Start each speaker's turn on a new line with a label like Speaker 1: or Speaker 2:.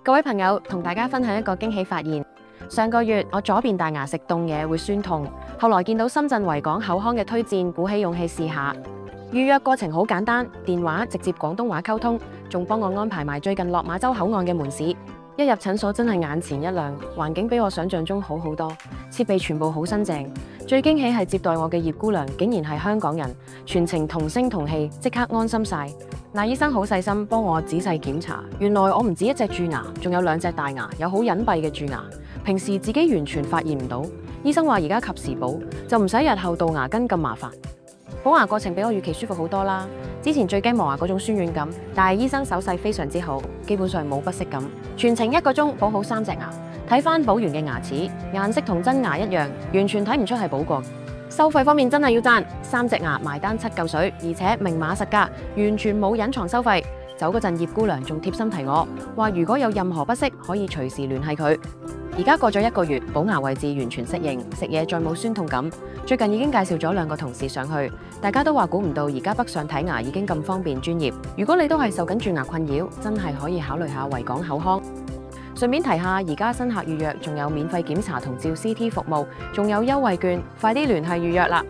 Speaker 1: 各位朋友，同大家分享一個驚喜發現。上個月我左邊大牙食凍嘢會酸痛，後來見到深圳維港口腔嘅推薦，鼓起勇氣試下。預約過程好簡單，電話直接廣東話溝通，仲幫我安排埋最近落馬洲口岸嘅門市。一入診所真係眼前一亮，環境比我想象中好好多，設備全部好新淨。最驚喜係接待我嘅葉姑娘竟然係香港人，全程同聲同氣，即刻安心晒。嗱，醫生好細心幫我仔細檢查，原來我唔止一隻蛀牙，仲有2隻大牙，有好隱蔽嘅蛀牙，平時自己完全發現唔到。醫生話而家及時補，就唔使日後杜牙根咁麻煩。補牙過程比我預期舒服好多啦。之前最驚磨牙嗰種酸軟感，但係醫生手勢非常之好，基本上冇不適感。全程1個鐘補好3隻牙，睇翻補完嘅牙齒，顏色同真牙一樣，完全睇唔出係補過。收費方面真係要讚，3隻牙埋單7嚿水，而且明碼實價，完全冇隱藏收費。走嗰陣葉姑娘仲貼心提我，話如果有任何不適，可以隨時聯繫佢。而家過咗1個月，補牙位置完全適應，食嘢再冇酸痛感。最近已經介紹咗2個同事上去，大家都話估唔到而家北上睇牙已經咁方便專業。如果你都係受緊蛀牙困擾，真係可以考慮下維港口腔。順便提下，而家新客預約仲有免費檢查同照 CT 服務，仲有優惠券，快啲聯繫預約啦！